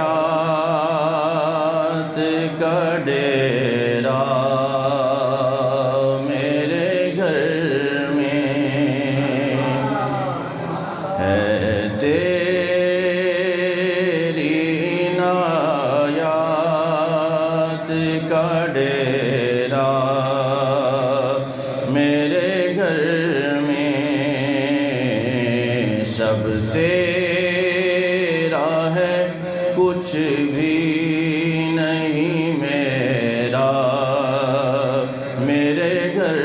عنایات کا ڈیرا میرے گھر میں ہے، تیری عنایات کا ڈیرا میرے گھر میں، سب تیرا ہے کچھ بھی نہیں میرا، میرے گھر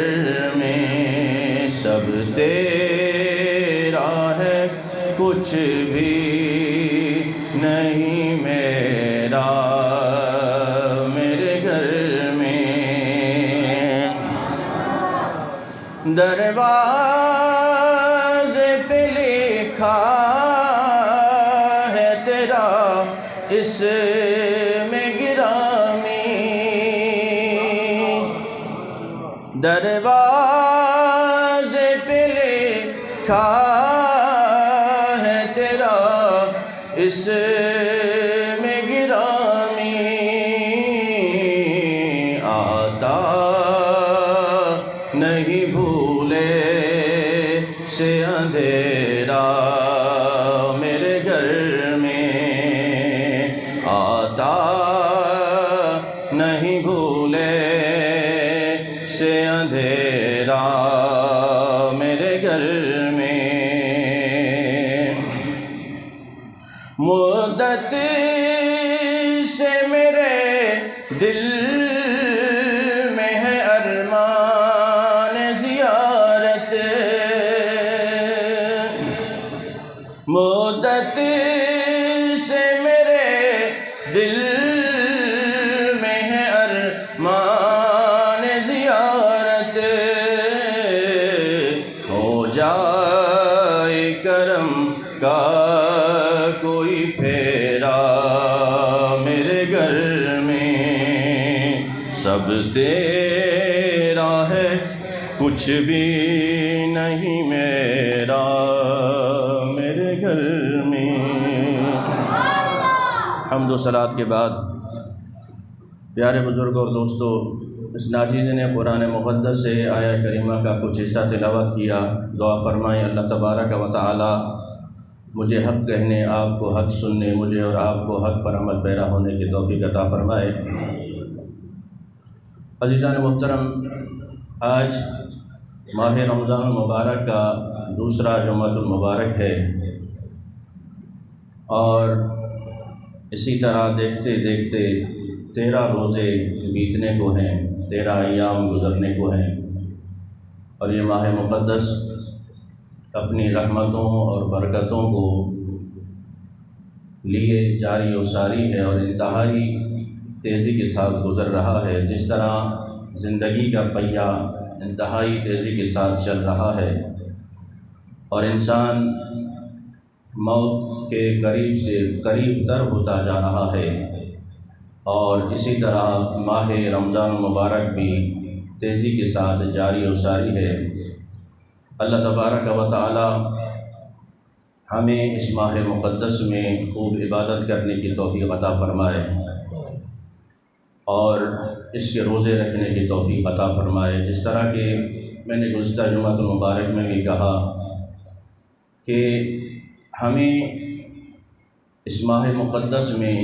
میں سب تیرا ہے کچھ بھی نہیں میرا، میرے گھر میں دروازے پہ لکھا ہے تیرا اسم گرامی، دروازے پہ لکھا ہے تیرا اسم گرامی، آتا نہیں بھولے سے اندھیرا میرے گھر میں، آتا نہیں بھولے سے اندھیرا میرے گھر میں، مدت سے میرے دل میں ہے ارمان زیارت، مدت سے میرے دل میں ہے ارمان زیارت، ہو جائے کرم کا کوئی پھیرا میرے گھر میں، سب تیرا ہے کچھ بھی نہیں میرا، میرے گھر میں۔ حمد و صلات کے بعد پیارے بزرگوں اور دوستو، اس ناچیز نے قرآن مقدس سے آیہ کریمہ کا کچھ حصہ تلاوت کیا۔ دعا فرمائیں اللہ تبارک و تعالی مجھے حق کہنے، آپ کو حق سننے، مجھے اور آپ کو حق پر عمل پیرا ہونے کی توفیق عطا فرمائے۔ عزیزان محترم، آج ماہ رمضان المبارک کا دوسرا جمعۃ المبارک ہے، اور اسی طرح دیکھتے دیکھتے 13 روزے بیتنے کو ہیں، 13 ایام گزرنے کو ہیں، اور یہ ماہ مقدس اپنی رحمتوں اور برکتوں کو لیے جاری و ساری ہے اور انتہائی تیزی کے ساتھ گزر رہا ہے۔ جس طرح زندگی کا پہیہ انتہائی تیزی کے ساتھ چل رہا ہے اور انسان موت کے قریب سے قریب تر ہوتا جا رہا ہے، اور اسی طرح ماہ رمضان المبارک بھی تیزی کے ساتھ جاری و ساری ہے۔ اللہ تبارک و تعالی ہمیں اس ماہ مقدس میں خوب عبادت کرنے کی توفیق عطا فرمائے اور اس کے روزے رکھنے کی توفیق عطا فرمائے۔ جس طرح کہ میں نے گزشتہ جمعۃ المبارک میں بھی کہا کہ ہمیں اس ماہ مقدس میں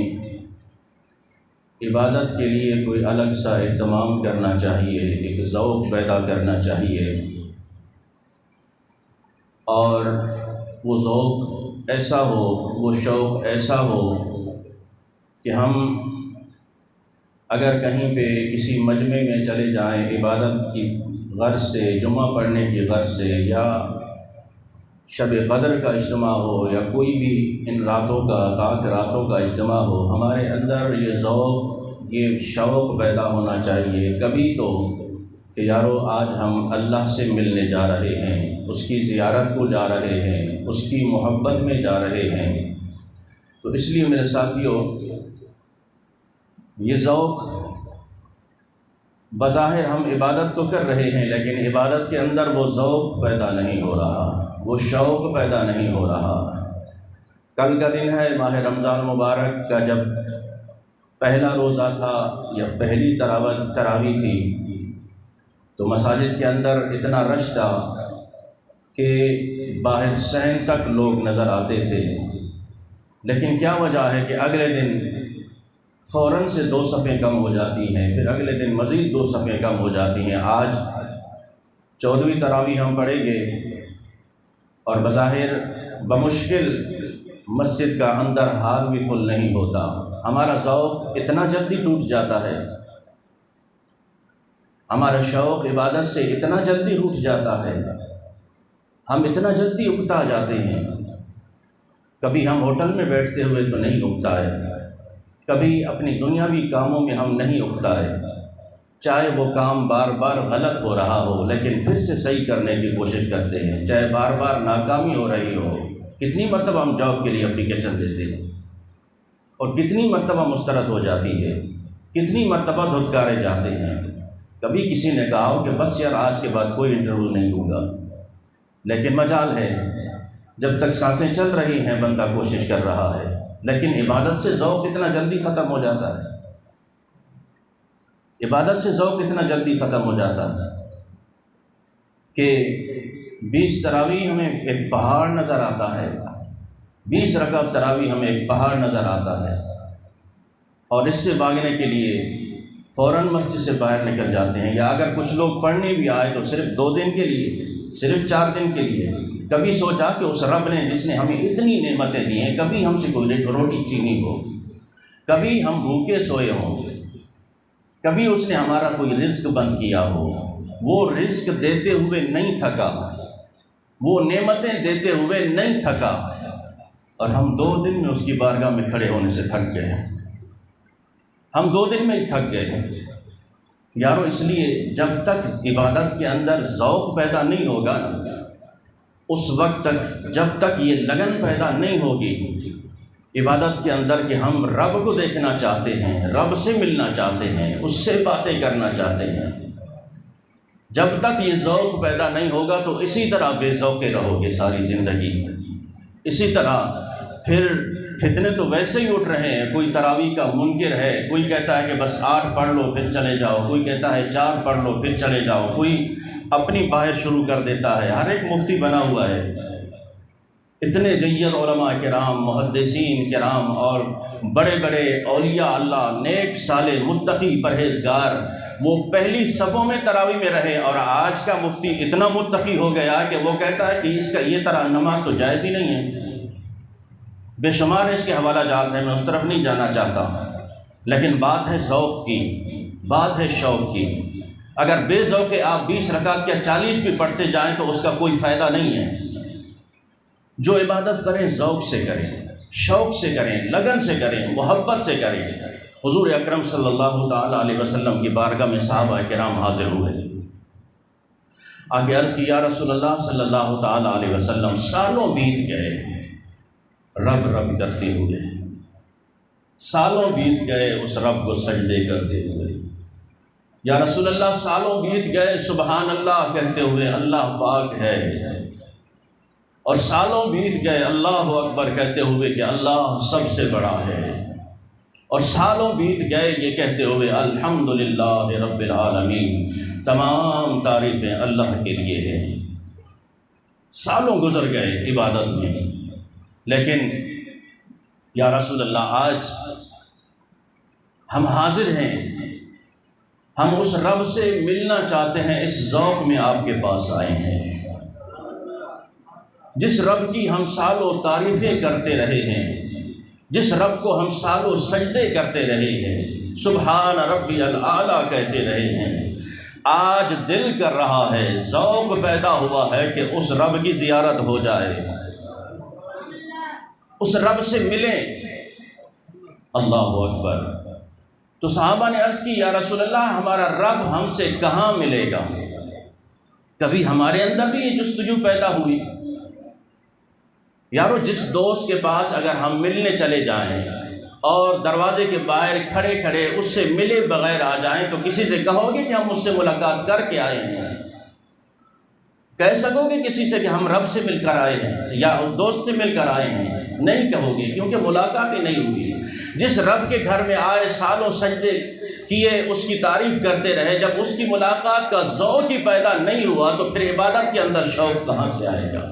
عبادت کے لیے کوئی الگ سا اہتمام کرنا چاہیے، ایک ذوق پیدا کرنا چاہیے، اور وہ ذوق ایسا ہو، وہ شوق ایسا ہو کہ ہم اگر کہیں پہ کسی مجمع میں چلے جائیں عبادت کی غرض سے، جمعہ پڑھنے کی غرض سے، یا شب قدر کا اجتماع ہو، یا کوئی بھی ان راتوں کا تاک راتوں کا اجتماع ہو، ہمارے اندر یہ ذوق، یہ شوق پیدا ہونا چاہیے کبھی تو کہ یارو آج ہم اللہ سے ملنے جا رہے ہیں، اس کی زیارت کو جا رہے ہیں، اس کی محبت میں جا رہے ہیں۔ تو اس لیے میرے ساتھیوں، یہ ذوق بظاہر ہم عبادت تو کر رہے ہیں، لیکن عبادت کے اندر وہ ذوق پیدا نہیں ہو رہا، وہ شوق پیدا نہیں ہو رہا۔ کل کا دن ہے ماہ رمضان مبارک کا، جب پہلا روزہ تھا یا پہلی تراویح تھی تو مساجد کے اندر اتنا رش تھا کہ باہر صحن تک لوگ نظر آتے تھے، لیکن کیا وجہ ہے کہ اگلے دن فوراً سے 2 صفیں کم ہو جاتی ہیں، پھر اگلے دن مزید 2 صفیں کم ہو جاتی ہیں۔ آج 14ویں تراویح ہم پڑھیں گے اور بظاہر بمشکل مسجد کا اندر حال بھی فل نہیں ہوتا، ہمارا ذوق اتنا جلدی ٹوٹ جاتا ہے، ہمارا شوق عبادت سے اتنا جلدی روٹ جاتا ہے، ہم اتنا جلدی اکتا جاتے ہیں۔ کبھی ہم ہوٹل میں بیٹھتے ہوئے تو نہیں اکتا ہے، کبھی اپنی دنیاوی کاموں میں ہم نہیں اکتا ہے، چاہے وہ کام بار بار غلط ہو رہا ہو لیکن پھر سے صحیح کرنے کی کوشش کرتے ہیں، چاہے بار بار ناکامی ہو رہی ہو۔ کتنی مرتبہ ہم جاب کے لیے اپلیکیشن دیتے ہیں اور کتنی مرتبہ مسترد ہو جاتی ہے، کتنی مرتبہ دھتکارے جاتے ہیں۔ کبھی کسی نے کہا ہو کہ بس یار آج کے بعد کوئی انٹرویو نہیں دوں گا، لیکن مجال ہے، جب تک سانسیں چل رہی ہیں بندہ کوشش کر رہا ہے، لیکن عبادت سے ذوق اتنا جلدی ختم ہو جاتا ہے، عبادت سے ذوق اتنا جلدی ختم ہو جاتا ہے کہ 20 تراویح ہمیں ایک پہاڑ نظر آتا ہے، 20 رکعت تراویح ہمیں ایک پہاڑ نظر آتا ہے، اور اس سے بھاگنے کے لیے فوراً مسجد سے باہر نکل جاتے ہیں، یا اگر کچھ لوگ پڑھنے بھی آئے تو صرف 2 دن کے لیے، صرف 4 دن کے لیے۔ کبھی سوچا کہ اس رب نے جس نے ہمیں اتنی نعمتیں دی ہیں، کبھی ہم سے کوئی روٹی چینی ہو، کبھی ہم بھوکے سوئے ہوں، کبھی اس نے ہمارا کوئی رزق بند کیا ہو، وہ رزق دیتے ہوئے نہیں تھکا، وہ نعمتیں دیتے ہوئے نہیں تھکا، اور ہم 2 دن میں اس کی بارگاہ میں کھڑے ہونے سے تھک گئے، ہم 2 دن میں ہی تھک گئے۔ یارو اس لیے جب تک عبادت کے اندر ذوق پیدا نہیں ہوگا، اس وقت تک جب تک یہ لگن پیدا نہیں ہوگی عبادت کے اندر کہ ہم رب کو دیکھنا چاہتے ہیں، رب سے ملنا چاہتے ہیں، اس سے باتیں کرنا چاہتے ہیں، جب تک یہ ذوق پیدا نہیں ہوگا تو اسی طرح بے ذوقے رہو گے ساری زندگی۔ اسی طرح پھر فتنے تو ویسے ہی اٹھ رہے ہیں، کوئی تراویح کا منکر ہے، کوئی کہتا ہے کہ بس 8 پڑھ لو پھر چلے جاؤ، کوئی کہتا ہے 4 پڑھ لو پھر چلے جاؤ، کوئی اپنی باہر شروع کر دیتا ہے، ہر ایک مفتی بنا ہوا ہے۔ اتنے جید علماء کرام، محدثین کرام اور بڑے بڑے اولیاء اللہ، نیک صالح متقی پرہیزگار، وہ پہلی صفوں میں تراویح میں رہے، اور آج کا مفتی اتنا متقی ہو گیا کہ وہ کہتا ہے کہ اس کا یہ طرح نماز تو جائز ہی نہیں ہے۔ بے شمار اس کے حوالہ جات ہیں، میں اس طرف نہیں جانا چاہتا، لیکن بات ہے ذوق کی، بات ہے شوق کی۔ اگر بے ذوقے آپ 20 رکعت یا 40 بھی پڑھتے جائیں تو اس کا کوئی فائدہ نہیں ہے۔ جو عبادت کریں ذوق سے کریں، شوق سے کریں، لگن سے کریں، محبت سے کریں۔ حضور اکرم صلی اللہ تعالیٰ علیہ وسلم کی بارگاہ میں صحابہ کرام حاضر ہوئے، آگے عرض کی یا رسول اللہ صلی اللہ تعالیٰ علیہ وسلم، سالوں بیت گئے رب رب کرتے ہوئے، سالوں بیت گئے اس رب کو سجدے کرتے ہوئے، یا رسول اللہ سالوں بیت گئے سبحان اللہ کہتے ہوئے اللہ پاک ہے، اور سالوں بیت گئے اللہ اکبر کہتے ہوئے کہ اللہ سب سے بڑا ہے، اور سالوں بیت گئے یہ کہتے ہوئے الحمدللہ رب العالمین، تمام تعریفیں اللہ کے لیے ہیں۔ سالوں گزر گئے عبادت میں، لیکن یا رسول اللہ آج ہم حاضر ہیں، ہم اس رب سے ملنا چاہتے ہیں، اس ذوق میں آپ کے پاس آئے ہیں، جس رب کی ہم سالوں تعریفیں کرتے رہے ہیں، جس رب کو ہم سالوں سجدے کرتے رہے ہیں، سبحان ربی الاعلیٰ کہتے رہے ہیں، آج دل کر رہا ہے، ذوق پیدا ہوا ہے کہ اس رب کی زیارت ہو جائے، اس رب سے ملیں۔ اللہ اکبر۔ تو صحابہ نے عرض کی یا رسول اللہ ہمارا رب ہم سے کہاں ملے گا؟ کبھی ہمارے اندر بھی یہ جستجو پیدا ہوئی؟ یارو جس دوست کے پاس اگر ہم ملنے چلے جائیں اور دروازے کے باہر کھڑے کھڑے اس سے ملے بغیر آ جائیں تو کسی سے کہو گے کہ ہم اس سے ملاقات کر کے آئے ہیں؟ کہہ سکو گے کسی سے کہ ہم رب سے مل کر آئے ہیں یا دوست سے مل کر آئے ہیں؟ نہیں کہو گے، کیونکہ ملاقات ہی نہیں ہوئی۔ جس رب کے گھر میں آئے، سالوں سجدے کیے، اس کی تعریف کرتے رہے، جب اس کی ملاقات کا ذوق ہی پیدا نہیں ہوا تو پھر عبادت کے اندر شوق کہاں سے آئے گا؟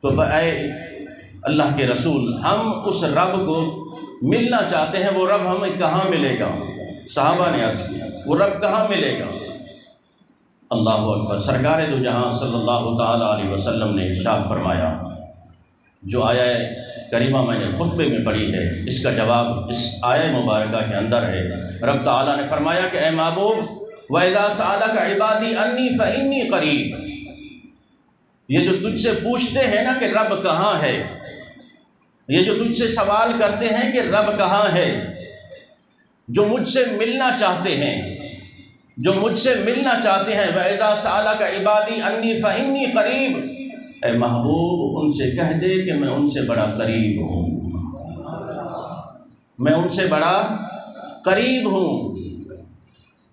تو اے اللہ کے رسول، ہم اس رب کو ملنا چاہتے ہیں، وہ رب ہمیں کہاں ملے گا؟ صحابہ نے عرض کیا وہ رب کہاں ملے گا؟ اللہ اکبر۔ سرکار دو جہاں صلی اللہ تعالیٰ علیہ وسلم نے ارشاد فرمایا، جو آیہ کریمہ میں نے خطبے میں پڑھی ہے، اس کا جواب اس آیہ مبارکہ کے اندر ہے۔ رب تعالیٰ نے فرمایا کہ اے محبوب، وَإِذَا سَأَلَكَ عِبَادِي عَنِّي فَإِنِّي قَرِيبٌ، یہ جو تجھ سے پوچھتے ہیں نا کہ رب کہاں ہے، یہ جو تجھ سے سوال کرتے ہیں کہ رب کہاں ہے، جو مجھ سے ملنا چاہتے ہیں، جو مجھ سے ملنا چاہتے ہیں، وَإِذَا سَأَلَكَ عِبَادِي عَنِّي فَإِنِّي قَرِيبٌ، اے محبوب ان سے کہہ دے کہ میں ان سے بڑا قریب ہوں، میں ان سے بڑا قریب ہوں،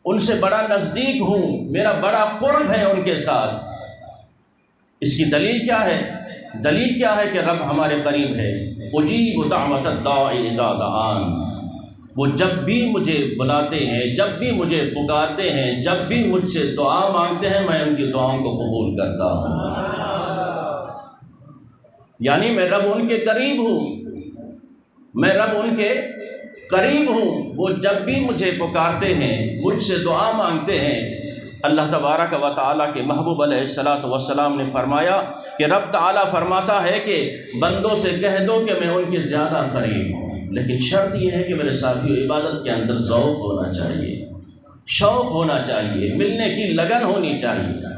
ان سے بڑا نزدیک ہوں، میرا بڑا قرب ہے ان کے ساتھ۔ اس کی دلیل کیا ہے؟ دلیل کیا ہے کہ رب ہمارے قریب ہے؟ اجیب دعوت الداعی اذا دعان، وہ جب بھی مجھے بلاتے ہیں، جب بھی مجھے پکارتے ہیں، جب بھی مجھ سے دعا مانگتے ہیں، میں ان کی دعاؤں کو قبول کرتا ہوں۔ یعنی میں رب ان کے قریب ہوں، میں رب ان کے قریب ہوں، وہ جب بھی مجھے پکارتے ہیں، مجھ سے دعا مانگتے ہیں۔ اللہ تبارک و تعالیٰ کے محبوب علیہ الصلاۃ والسلام نے فرمایا کہ رب تعالیٰ فرماتا ہے کہ بندوں سے کہہ دو کہ میں ان کے زیادہ قریب ہوں، لیکن شرط یہ ہے کہ میرے ساتھیوں عبادت کے اندر ذوق ہونا چاہیے، شوق ہونا چاہیے، ملنے کی لگن ہونی چاہیے۔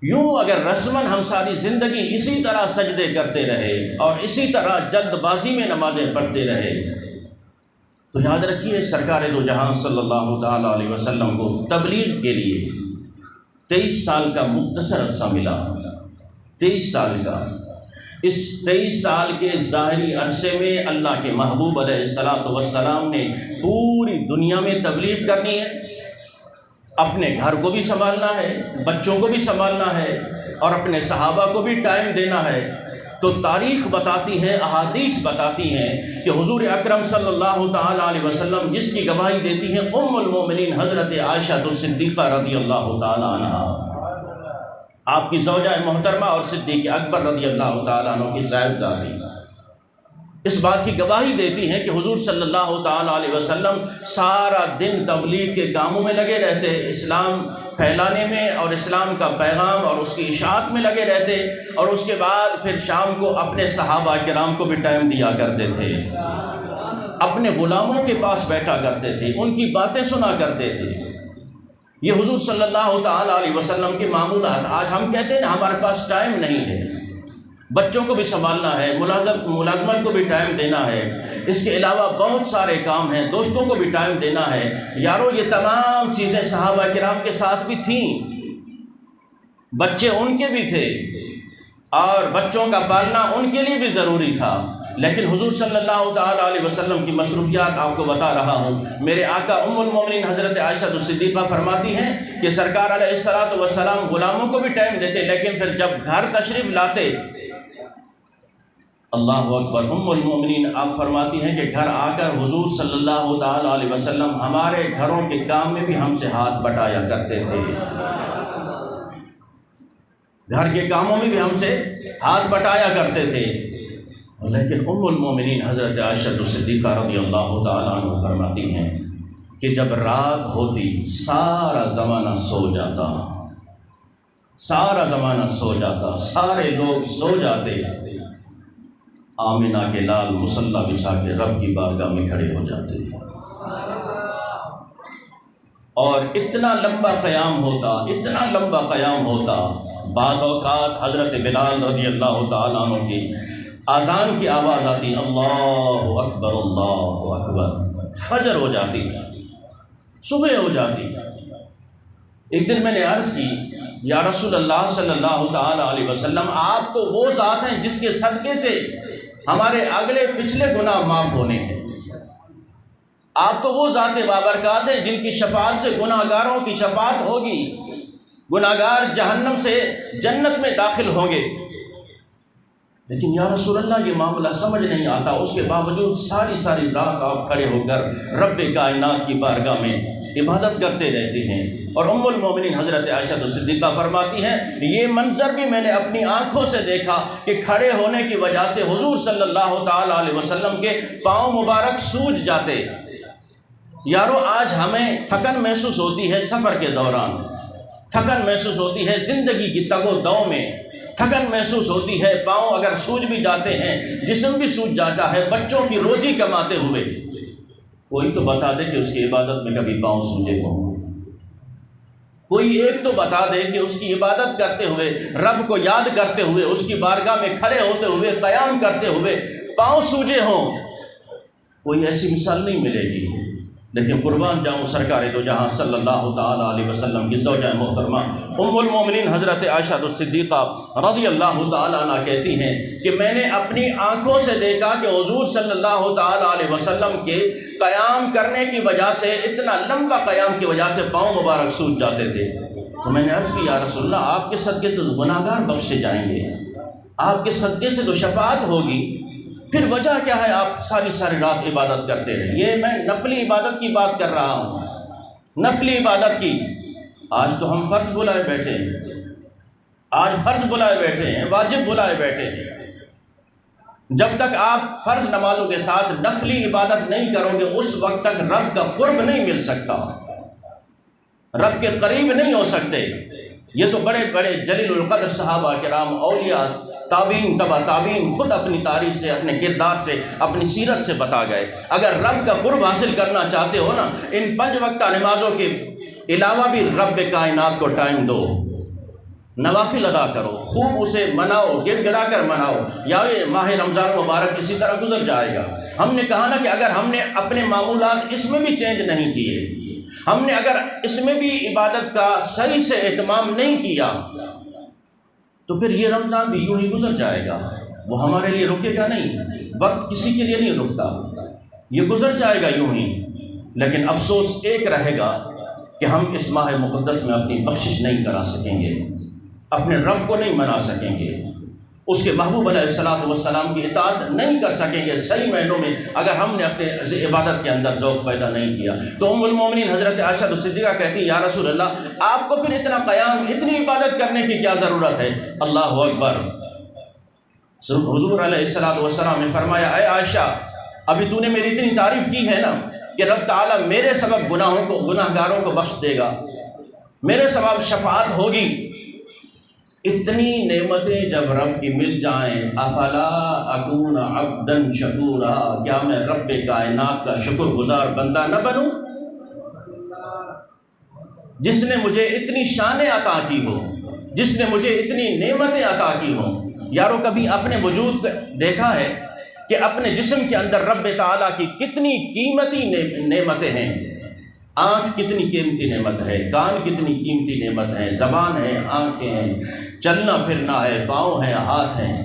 یوں اگر رسماً ہم ساری زندگی اسی طرح سجدے کرتے رہے اور اسی طرح جلد بازی میں نمازیں پڑھتے رہے تو یاد رکھیے سرکار دو جہاں صلی اللہ تعالیٰ علیہ وسلم کو تبلیغ کے لیے 23 سال کا مختصر عرصہ ملا، 23 سال کا۔ اس 23 سال کے ظاہری عرصے میں اللہ کے محبوب علیہ الصلاۃ والسلام نے پوری دنیا میں تبلیغ کرنی ہے، اپنے گھر کو بھی سنبھالنا ہے، بچوں کو بھی سنبھالنا ہے اور اپنے صحابہ کو بھی ٹائم دینا ہے۔ تو تاریخ بتاتی ہے، احادیث بتاتی ہیں کہ حضور اکرم صلی اللہ تعالیٰ علیہ وسلم جس کی گواہی دیتی ہیں ام المومنین حضرت عائشہ الصدیقہ رضی اللہ تعالیٰ عنہا، آپ کی زوجہ محترمہ اور صدیق اکبر رضی اللہ تعالیٰ عنہ کی صاحبزادی، اس بات کی گواہی دیتی ہیں کہ حضور صلی اللہ تعالیٰ علیہ وسلم سارا دن تبلیغ کے کاموں میں لگے رہتے، اسلام پھیلانے میں اور اسلام کا پیغام اور اس کی اشاعت میں لگے رہتے، اور اس کے بعد پھر شام کو اپنے صحابہ کرام کو بھی ٹائم دیا کرتے تھے، اپنے غلاموں کے پاس بیٹھا کرتے تھے، ان کی باتیں سنا کرتے تھے۔ یہ حضور صلی اللہ تعالیٰ علیہ وسلم کے معمولات۔ آج ہم کہتے ہیں نا ہمارے پاس ٹائم نہیں ہے، بچوں کو بھی سنبھالنا ہے، ملازمت کو بھی ٹائم دینا ہے، اس کے علاوہ بہت سارے کام ہیں، دوستوں کو بھی ٹائم دینا ہے۔ یارو یہ تمام چیزیں صحابہ کرام کے ساتھ بھی تھیں، بچے ان کے بھی تھے اور بچوں کا پالنا ان کے لیے بھی ضروری تھا، لیکن حضور صلی اللہ تعالیٰ علیہ وسلم کی مصروفیات آپ کو بتا رہا ہوں۔ میرے آقا ام المومنین حضرت عائشہ الصدیقہ فرماتی ہیں کہ سرکار علیہ الصلاۃ والسلام غلاموں کو بھی ٹائم دیتے، لیکن پھر جب گھر تشریف لاتے، اللہ اکبر، ام المومنین آپ فرماتی ہیں کہ گھر آ کر حضور صلی اللہ تعالیٰ علیہ وسلم ہمارے گھروں کے کام میں بھی ہم سے ہاتھ بٹایا کرتے تھے، گھر کے کاموں میں بھی ہم سے ہاتھ بٹایا کرتے تھے۔ لیکن ام المومنین حضرت عائشہ الصدیقہ رضی اللہ تعالیٰ عنہ فرماتی ہیں کہ جب رات ہوتی سارا زمانہ سو جاتا، سارا زمانہ سو جاتا، سارے لوگ سو جاتے، آمنہ کے لال مصلی بچھا کے رب کی بارگاہ میں کھڑے ہو جاتے اور اتنا لمبا قیام ہوتا، اتنا لمبا قیام ہوتا، بعض اوقات حضرت بلال رضی اللہ تعالیٰ عنہ کی اذان کی آواز آتی، اللہ اکبر اللہ اکبر، فجر ہو جاتی، صبح ہو جاتی۔ ایک دن میں نے عرض کی یا رسول اللہ صلی اللہ تعالیٰ علیہ وسلم، آپ تو وہ ذات ہیں جس کے صدقے سے ہمارے اگلے پچھلے گناہ معاف ہونے ہیں، آپ تو وہ ذات بابرکات ہیں جن کی شفاعت سے گناہ گاروں کی شفاعت ہوگی، گناہ گار جہنم سے جنت میں داخل ہوں گے۔ لیکن یا رسول اللہ یہ معاملہ سمجھ نہیں آتا، اس کے باوجود ساری رات آپ کھڑے ہو کر رب کائنات کی بارگاہ میں عبادت کرتے رہتے ہیں۔ اور ام المومنین حضرت عائشہ صدیقہ فرماتی ہیں یہ منظر بھی میں نے اپنی آنکھوں سے دیکھا کہ کھڑے ہونے کی وجہ سے حضور صلی اللہ تعالیٰ علیہ وسلم کے پاؤں مبارک سوج جاتے۔ یارو آج ہمیں تھکن محسوس ہوتی ہے سفر کے دوران، تھکن محسوس ہوتی ہے زندگی کی تگ و دو میں، تھکن محسوس ہوتی ہے، پاؤں اگر سوج بھی جاتے ہیں، جسم بھی سوج جاتا ہے، بچوں کی روزی کماتے ہوئے۔ کوئی تو بتا دے کہ اس کی عبادت میں کبھی پاؤں سوجے ہوں، کوئی ایک تو بتا دے کہ اس کی عبادت کرتے ہوئے، رب کو یاد کرتے ہوئے، اس کی بارگاہ میں کھڑے ہوتے ہوئے، قیام کرتے ہوئے پاؤں سوجے ہوں۔ کوئی ایسی مثال نہیں ملے گی۔ لیکن قربان جاؤں سرکار دو جہاں صلی اللہ تعالیٰ علیہ وسلم کی زوجہ محترمہ ام المومنین حضرت عائشہ صدیقہ رضی اللہ تعالیٰ عنہ کہتی ہیں کہ میں نے اپنی آنکھوں سے دیکھا کہ حضور صلی اللہ تعالیٰ علیہ وسلم کے قیام کرنے کی وجہ سے، اتنا لمبا قیام کی وجہ سے پاؤں مبارک سوج جاتے تھے۔ تو میں نے عرض کی یا رسول اللہ آپ کے صدقے سے تو گناہگار بخشے جائیں گے، آپ کے صدقے سے تو شفاعت ہوگی، پھر وجہ کیا ہے آپ ساری رات عبادت کرتے رہے؟ یہ میں نفلی عبادت کی بات کر رہا ہوں، نفلی عبادت کی۔ آج تو ہم فرض بلائے بیٹھے ہیں، آج فرض بلائے بیٹھے ہیں، واجب بلائے بیٹھے ہیں۔ جب تک آپ فرض نمازوں کے ساتھ نفلی عبادت نہیں کرو گے اس وقت تک رب کا قرب نہیں مل سکتا، رب کے قریب نہیں ہو سکتے۔ یہ تو بڑے بڑے جلیل القدر صحابہ کرام، اولیاء، تابعین، تبع تابعین خود اپنی تاریخ سے، اپنے کردار سے، اپنی سیرت سے بتا گئے۔ اگر رب کا قرب حاصل کرنا چاہتے ہو نا، ان 5 وقتہ نمازوں کے علاوہ بھی رب کائنات کو ٹائم دو، نوافل ادا کرو، خوب اسے مناؤ، گڑ گڑا کر مناؤ، یا یہ ماہ رمضان مبارک اسی طرح گزر جائے گا۔ ہم نے کہا نا کہ اگر ہم نے اپنے معمولات اس میں بھی چینج نہیں کیے، ہم نے اگر اس میں بھی عبادت کا صحیح سے اہتمام نہیں کیا، تو پھر یہ رمضان بھی یوں ہی گزر جائے گا، وہ ہمارے لیے رکے گا نہیں، وقت کسی کے لیے نہیں رکتا، یہ گزر جائے گا یوں ہی۔ لیکن افسوس ایک رہے گا کہ ہم اس ماہ مقدس میں اپنی بخشش نہیں کرا سکیں گے، اپنے رب کو نہیں منا سکیں گے، اس کے محبوب علیہ الصلوۃ والسلام کی اطاعت نہیں کر سکیں گے صحیح معنوں میں، اگر ہم نے اپنے عبادت کے اندر ذوق پیدا نہیں کیا۔ تو ام المومنین حضرت عائشہ صدیقہ کہتی ہیں یا رسول اللہ آپ کو پھر اتنا قیام، اتنی عبادت کرنے کی کیا ضرورت ہے؟ اللہ اکبر۔ حضور علیہ الصلوۃ والسلام نے فرمایا اے عائشہ ابھی تو نے میری اتنی تعریف کی ہے نا کہ رب تعالیٰ میرے سبب گناہگاروں کو بخش دے گا، میرے سبب شفاعت ہوگی۔ اتنی نعمتیں جب رب کی مل جائیں، افلا اکون عبدا شکورا، کیا میں رب کائنات کا شکر گزار بندہ نہ بنوں؟ جس نے مجھے اتنی شانیں عطا کی ہو، جس نے مجھے اتنی نعمتیں عطا کی ہوں۔ یارو کبھی اپنے وجود کو دیکھا ہے کہ اپنے جسم کے اندر رب تعالیٰ کی کتنی قیمتی نعمتیں ہیں؟ آنکھ کتنی قیمتی نعمت ہے، کان کتنی قیمتی نعمت ہے، زبان ہے، آنکھیں ہیں، چلنا پھرنا ہے، پاؤں ہیں، ہاتھ ہیں۔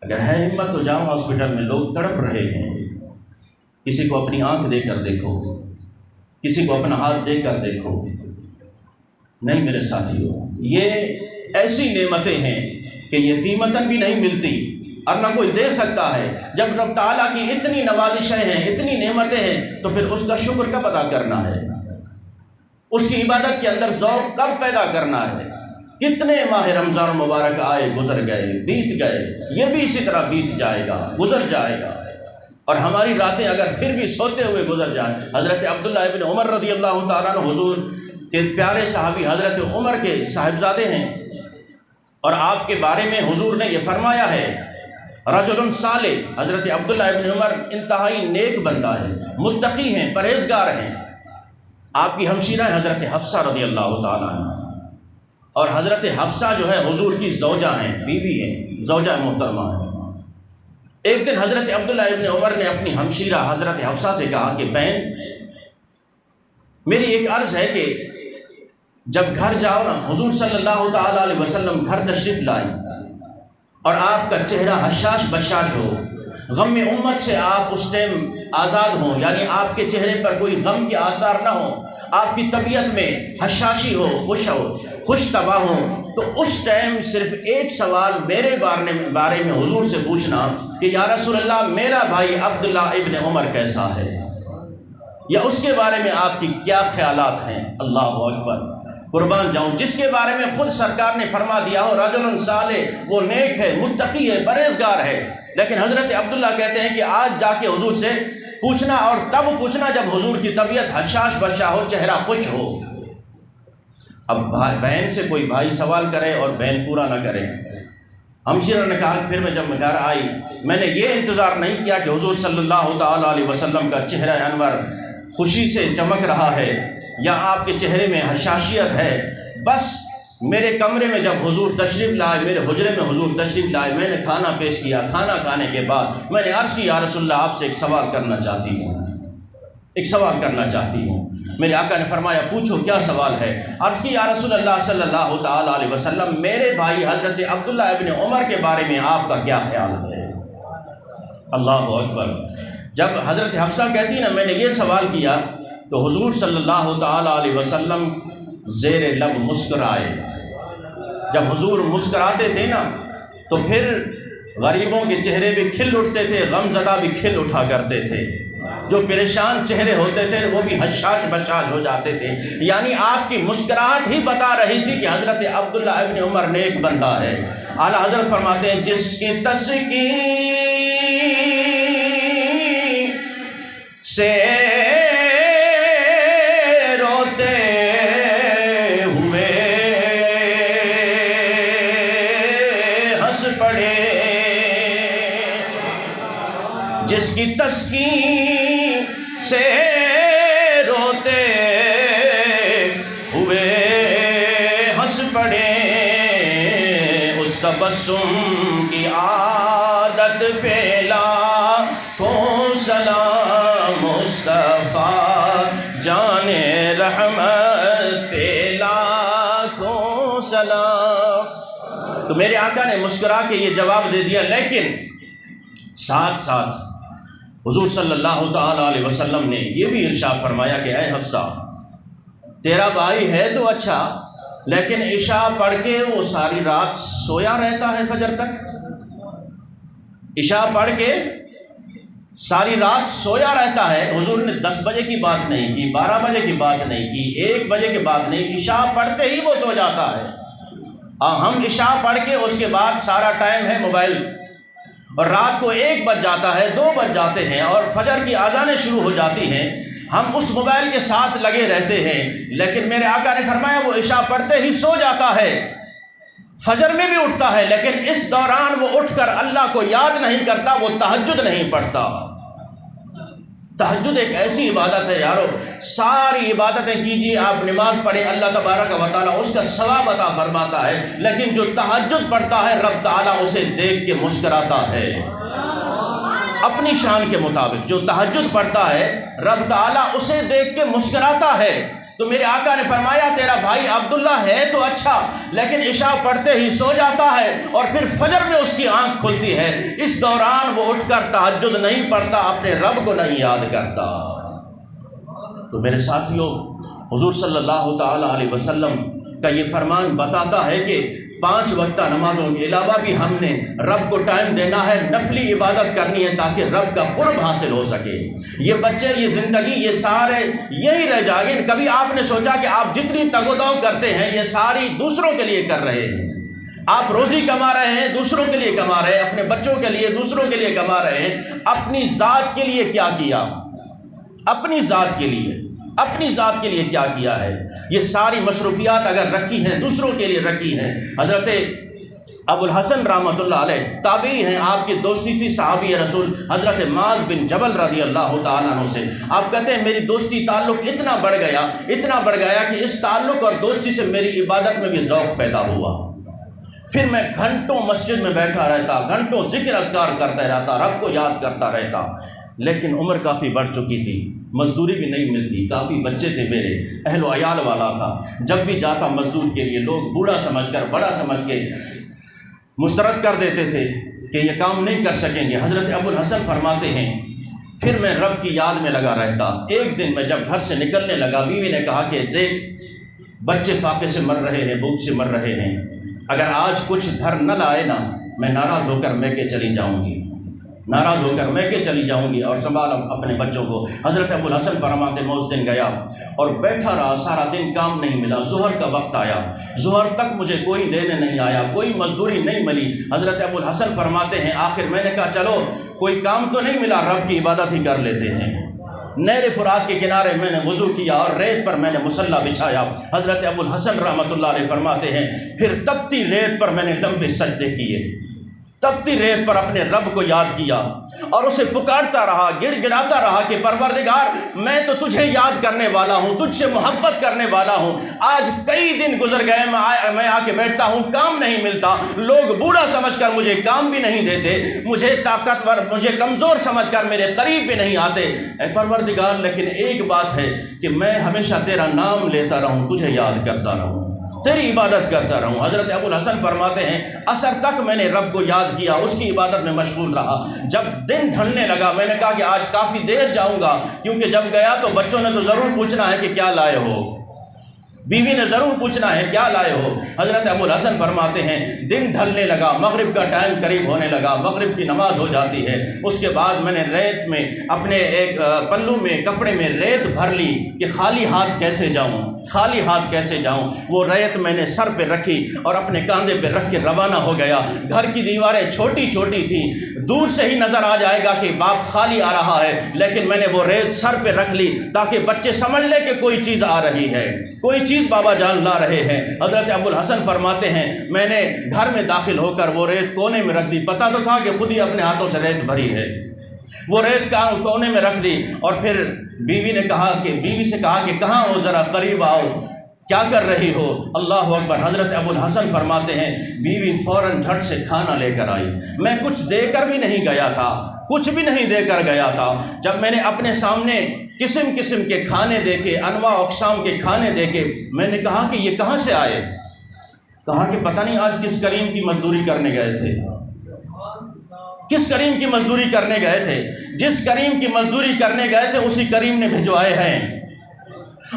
اگر ہے ہمت تو جاؤ ہاسپٹل میں، لوگ تڑپ رہے ہیں، کسی کو اپنی آنکھ دے کر دیکھو، کسی کو اپنا ہاتھ دے کر دیکھو۔ نہیں میرے ساتھیو، یہ ایسی نعمتیں ہیں کہ یہ قیمتاً بھی نہیں ملتی اور نہ کوئی دے سکتا ہے۔ جب رب تعالیٰ کی اتنی نوازشیں ہیں، اتنی نعمتیں ہیں، تو پھر اس کا شکر کب ادا کرنا ہے؟ اس کی عبادت کے اندر ذوق کب پیدا کرنا ہے؟ کتنے ماہ رمضان مبارک آئے گزر گئے، بیت گئے، یہ بھی اسی طرح بیت جائے گا، گزر جائے گا۔ اور ہماری راتیں اگر پھر بھی سوتے ہوئے گزر جائیں، حضرت عبداللہ ابن عمر رضی اللہ تعالیٰ عنہ حضور کے پیارے صحابی حضرت عمر کے صاحبزادے ہیں، اور آپ کے بارے میں حضور نے یہ فرمایا ہے رجل صالح، حضرت عبداللہ ابن عمر انتہائی نیک بندہ ہے، متقی ہیں، پرہیزگار ہیں۔ آپ کی ہمشیرہ ہیں حضرت حفصہ رضی اللہ تعالیٰ عنہ، اور حضرت حفصہ جو ہے حضور کی زوجہ ہیں، بیوی ہیں، زوجہ محترمہ ہیں۔ ایک دن حضرت عبداللہ ابن عمر نے اپنی ہمشیرہ حضرت حفصہ سے کہا کہ بہن میری ایک عرض ہے کہ جب گھر جاؤ نا، حضور صلی اللہ تعالیٰ علیہ وسلم گھر تشریف لائیں اور آپ کا چہرہ حشاش بشاش ہو، غم امت سے آپ اس ٹائم آزاد ہوں، یعنی آپ کے چہرے پر کوئی غم کے آثار نہ ہوں، آپ کی طبیعت میں حشاشی ہو، خوش ہو، خوش طبع ہوں تو اس ٹائم صرف ایک سوال میرے بارے میں حضور سے پوچھنا کہ یا رسول اللہ میرا بھائی عبداللہ ابن عمر کیسا ہے، یا اس کے بارے میں آپ کی کیا خیالات ہیں۔ اللہ اکبر، قربان جاؤں، جس کے بارے میں خود سرکار نے فرما دیا ہو رجل صالح، وہ نیک ہے، متقی ہے، پرہیزگار ہے، لیکن حضرت عبداللہ کہتے ہیں کہ آج جا کے حضور سے پوچھنا، اور تب پوچھنا جب حضور کی طبیعت حشاش بشا ہو، چہرہ خوش ہو۔ اب بہن سے کوئی بھائی سوال کرے اور بہن پورا نہ کرے۔ ہمشیرہ نے کہا پھر میں جب گھر آئی میں نے یہ انتظار نہیں کیا کہ حضور صلی اللہ تعالیٰ علیہ وسلم کا چہرہ انور خوشی سے چمک رہا ہے یا آپ کے چہرے میں حشاشیت ہے، بس میرے کمرے میں جب حضور تشریف لائے، میرے حجرے میں حضور تشریف لائے، میں نے کھانا پیش کیا، کھانا کھانے کے بعد میں نے عرض کی یا رسول اللہ آپ سے ایک سوال کرنا چاہتی ہوں، میرے آقا نے فرمایا پوچھو کیا سوال ہے۔ عرض کی یا رسول اللہ صلی اللہ تعالیٰ علیہ وسلم میرے بھائی حضرت عبداللہ ابن عمر کے بارے میں آپ کا کیا خیال ہے۔ اللہ اکبر، جب حضرت حفصہ کہتی نا میں نے یہ سوال کیا تو حضور صلی اللہ تعالیٰ علیہ وسلم زیر لب مسکرائے۔ جب حضور مسکراتے تھے نا تو پھر غریبوں کے چہرے بھی کھل اٹھتے تھے، غم زدہ بھی کھل اٹھا کرتے تھے، جو پریشان چہرے ہوتے تھے وہ بھی حشاش بشاش ہو جاتے تھے۔ یعنی آپ کی مسکراہٹ ہی بتا رہی تھی کہ حضرت عبداللہ ابن عمر نیک بندہ ہے۔ اعلیٰ حضرت فرماتے ہیں جس کی تسکین سے روتے ہوئے ہنس پڑے، جس کی تسکین سے روتے ہوئے ہنس پڑے، اس تبسم کی عادت پہ لاکھوں سلام مصطفیٰ جان رحمت پہ لاکھوں سلام۔ تو میرے آقا نے مسکرا کے یہ جواب دے دیا، لیکن ساتھ ساتھ حضور صلی اللہ تعالیٰ علیہ وسلم نے یہ بھی ارشاد فرمایا کہ اے حفصہ تیرا بھائی ہے تو اچھا، لیکن عشاء پڑھ کے وہ ساری رات سویا رہتا ہے فجر تک۔ عشاء پڑھ کے ساری رات سویا رہتا ہے۔ حضور نے 10 بجے کی بات نہیں کی، 12 بجے کی بات نہیں کی، 1 بجے کی بات نہیں، عشاء پڑھتے ہی وہ سو جاتا ہے۔ ہم عشاء پڑھ کے اس کے بعد سارا ٹائم ہے موبائل، اور رات کو 1 بج جاتا ہے، 2 بج جاتے ہیں، اور فجر کی اذانیں شروع ہو جاتی ہیں، ہم اس موبائل کے ساتھ لگے رہتے ہیں۔ لیکن میرے آقا نے فرمایا وہ عشاء پڑھتے ہی سو جاتا ہے، فجر میں بھی اٹھتا ہے، لیکن اس دوران وہ اٹھ کر اللہ کو یاد نہیں کرتا، وہ تہجد نہیں پڑھتا۔ تہجد ایک ایسی عبادت ہے یارو، ساری عبادتیں کیجیے، آپ نماز پڑھیں، اللہ تبارک و تعالیٰ اس کا ثواب عطا فرماتا ہے، لیکن جو تہجد پڑھتا ہے رب تعالیٰ اسے دیکھ کے مسکراتا ہے اپنی شان کے مطابق۔ جو تہجد پڑھتا ہے رب تعالیٰ اسے دیکھ کے مسکراتا ہے۔ تو میرے آقا نے فرمایا تیرا بھائی عبداللہ ہے تو اچھا، لیکن عشاء پڑھتے ہی سو جاتا ہے، اور پھر فجر میں اس کی آنکھ کھلتی ہے، اس دوران وہ اٹھ کر تہجد نہیں پڑھتا، اپنے رب کو نہیں یاد کرتا۔ تو میرے ساتھیوں، حضور صلی اللہ تعالیٰ علیہ وسلم کا یہ فرمان بتاتا ہے کہ 5 وقتہ نمازوں کے علاوہ بھی ہم نے رب کو ٹائم دینا ہے، نفلی عبادت کرنی ہے تاکہ رب کا قرب حاصل ہو سکے۔ یہ بچے، یہ زندگی، یہ سارے یہی رہ جائیں گے۔ کبھی آپ نے سوچا کہ آپ جتنی تگ و دو کرتے ہیں یہ ساری دوسروں کے لیے کر رہے ہیں؟ آپ روزی کما رہے ہیں، دوسروں کے لیے کما رہے ہیں، اپنے بچوں کے لیے، دوسروں کے لیے کما رہے ہیں، اپنی ذات کے لیے کیا کیا؟ اپنی ذات کے لیے کیا کیا ہے؟ یہ ساری مصروفیات اگر رکھی ہیں، دوسروں کے لیے رکھی ہیں۔ حضرت ابو الحسن رحمۃ اللہ علیہ تابعی ہیں، آپ کی دوستی تھی صحابی رسول حضرت معاذ بن جبل رضی اللہ تعالیٰ عنہ سے۔ آپ کہتے ہیں میری دوستی تعلق اتنا بڑھ گیا کہ اس تعلق اور دوستی سے میری عبادت میں بھی ذوق پیدا ہوا۔ پھر میں گھنٹوں مسجد میں بیٹھا رہتا، گھنٹوں ذکر اذکار کرتا رہتا، رب کو یاد کرتا رہتا، لیکن عمر کافی بڑھ چکی تھی، مزدوری بھی نہیں ملتی، کافی بچے تھے میرے، اہل و عیال والا تھا۔ جب بھی جاتا مزدور کے لیے لوگ بوڑھا سمجھ کر، بڑا سمجھ کے مسترد کر دیتے تھے کہ یہ کام نہیں کر سکیں گے۔ حضرت ابو الحسن فرماتے ہیں پھر میں رب کی یاد میں لگا رہتا۔ ایک دن میں جب گھر سے نکلنے لگا، بیوی نے کہا کہ دیکھ بچے فاقے سے مر رہے ہیں، بھوک سے مر رہے ہیں، اگر آج کچھ گھر نہ لائے نا، میں ناراض ہو کر میکے چلی جاؤں گی، ناراض ہو کر میکے چلی جاؤں گی اور سنبھال اپنے بچوں کو۔ حضرت ابوالحسن فرماتے ہیں اس دن گیا اور بیٹھا رہا، سارا دن کام نہیں ملا، ظہر کا وقت آیا، ظہر تک مجھے کوئی لینے نہیں آیا، کوئی مزدوری نہیں ملی۔ حضرت ابوالحسن فرماتے ہیں آخر میں نے کہا چلو کوئی کام تو نہیں ملا، رب کی عبادت ہی کر لیتے ہیں۔ نہر فرات کے کنارے میں نے وضو کیا اور ریت پر میں نے مصلی بچھایا۔ حضرت ابوالحسن رحمۃ اللہ علیہ فرماتے ہیں پھر تپتی ریت پر میں نے لمبے سجدے کیے، تپتی ریت پر اپنے رب کو یاد کیا اور اسے پکارتا رہا، گڑ گڑاتا رہا کہ پروردگار میں تو تجھے یاد کرنے والا ہوں، تجھ سے محبت کرنے والا ہوں، آج کئی دن گزر گئے میں آ کے بیٹھتا ہوں، کام نہیں ملتا، لوگ بوڑھا سمجھ کر مجھے کام بھی نہیں دیتے، مجھے طاقتور، مجھے کمزور سمجھ کر میرے قریب بھی نہیں آتے، اے پروردگار لیکن ایک بات ہے کہ میں ہمیشہ تیرا نام لیتا رہوں، تجھے یاد کرتا رہوں، تیری عبادت کرتا رہوں۔ حضرت ابوالحسن فرماتے ہیں عصر تک میں نے رب کو یاد کیا، اس کی عبادت میں مشغول رہا۔ جب دن ڈھلنے لگا میں نے کہا کہ آج کافی دیر جاؤں گا، کیونکہ جب گیا تو بچوں نے تو ضرور پوچھنا ہے کہ کیا لائے ہو، بیوی نے ضرور پوچھنا ہے کیا لائے ہو۔ حضرت ابوالحسن فرماتے ہیں دن ڈھلنے لگا، مغرب کا ٹائم قریب ہونے لگا، مغرب کی نماز ہو جاتی ہے، اس کے بعد میں نے ریت میں اپنے ایک پلو میں کپڑے میں ریت بھر لی کہ خالی ہاتھ کیسے جاؤں، خالی ہاتھ کیسے جاؤں۔ وہ ریت میں نے سر پہ رکھی اور اپنے کاندھے پہ رکھ کے روانہ ہو گیا۔ گھر کی دیواریں چھوٹی چھوٹی تھیں، دور سے ہی نظر آ جائے گا کہ باپ خالی آ رہا ہے، لیکن میں نے وہ ریت سر پہ رکھ لی تاکہ بچے سمجھ لیں کہ کوئی چیز آ رہی ہے، کوئی چیز بابا جان لا رہے ہیں۔ حضرت ابوالحسن فرماتے ہیں میں نے گھر میں داخل ہو کر وہ ریت کونے میں رکھ دی، پتہ تو تھا کہ خود ہی اپنے ہاتھوں سے ریت بھری ہے، وہ ریت کا کونے میں رکھ دی اور پھر بیوی سے کہا کہ کہاں ہو، ذرا قریب آؤ، کیا کر رہی ہو؟ اللہ اکبر۔ حضرت ابوالحسن فرماتے ہیں بیوی فوراً جھٹ سے کھانا لے کر آئی، میں کچھ دے کر بھی نہیں گیا تھا، کچھ بھی نہیں دے کر گیا تھا۔ جب میں نے اپنے سامنے قسم قسم کے کھانے دیکھے، انواع اقسام کے کھانے دیکھے، میں نے کہا کہ یہ کہاں سے آئے؟ کہا کہ پتہ نہیں آج کس کریم کی مزدوری کرنے گئے تھے، کس کریم کی مزدوری کرنے گئے تھے، جس کریم کی مزدوری کرنے گئے تھے اسی کریم نے بھجوائے ہیں،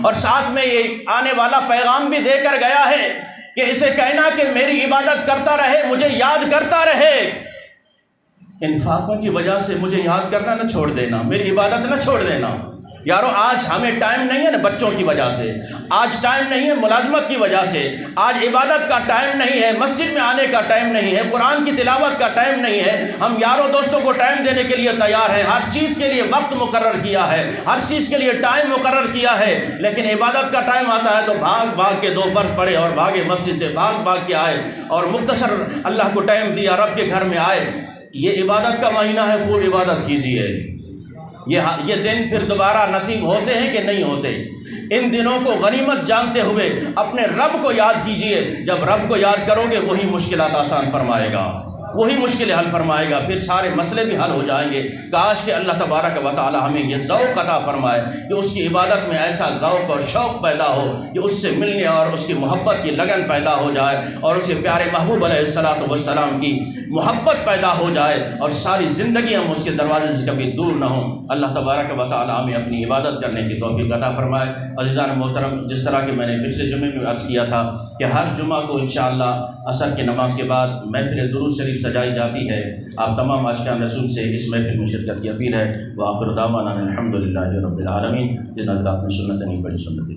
اور ساتھ میں یہ آنے والا پیغام بھی دے کر گیا ہے کہ اسے کہنا کہ میری عبادت کرتا رہے، مجھے یاد کرتا رہے، انفاقوں کی وجہ سے مجھے یاد کرنا نہ چھوڑ دینا، میری عبادت نہ چھوڑ دینا۔ یارو آج ہمیں ٹائم نہیں ہے نا بچوں کی وجہ سے، آج ٹائم نہیں ہے ملازمت کی وجہ سے، آج عبادت کا ٹائم نہیں ہے، مسجد میں آنے کا ٹائم نہیں ہے، قرآن کی تلاوت کا ٹائم نہیں ہے۔ ہم یاروں دوستوں کو ٹائم دینے کے لیے تیار ہیں، ہر چیز کے لیے وقت مقرر کیا ہے، ہر چیز کے لیے ٹائم مقرر کیا ہے، لیکن عبادت کا ٹائم آتا ہے تو بھاگ بھاگ کے 2 فرض پڑھے اور بھاگے مسجد سے، بھاگ بھاگ کے آئے اور مختصر اللہ کو ٹائم دیا، رب کے گھر میں آئے۔ یہ عبادت کا مہینہ ہے، خوب عبادت کیجیے۔ یہ دن پھر دوبارہ نصیب ہوتے ہیں کہ نہیں ہوتے؟ ان دنوں کو غنیمت جانتے ہوئے اپنے رب کو یاد کیجئے۔ جب رب کو یاد کرو گے وہی مشکلات آسان فرمائے گا، وہی مشکلیں حل فرمائے گا، پھر سارے مسئلے بھی حل ہو جائیں گے۔ کاش کہ اللہ تبارک و تعالی ہمیں یہ ذوق عطا فرمائے کہ اس کی عبادت میں ایسا ذوق اور شوق پیدا ہو کہ اس سے ملنے اور اس کی محبت کی لگن پیدا ہو جائے اور اس کے پیارے محبوب علیہ الصلوۃ والسلام کی محبت پیدا ہو جائے اور ساری زندگی ہم اس کے دروازے سے کبھی دور نہ ہوں۔ اللہ تبارک و تعالی ہمیں اپنی عبادت کرنے کی توفیق عطا فرمائے۔ عزیزان محترم، جس طرح کہ میں نے پچھلے جمعے میں عرض کیا تھا کہ ہر جمعہ کو انشاءاللہ عصر کی نماز کے بعد محفل درود شریف سجائی جاتی ہے۔ آپ تمام عاشقان رسول سے اس محفل میں شرکت کی اپیل ہے۔ وآخر دعوانا الحمدللہ رب العالمین۔ جن حضرات نے سنت نہیں پڑھی سنت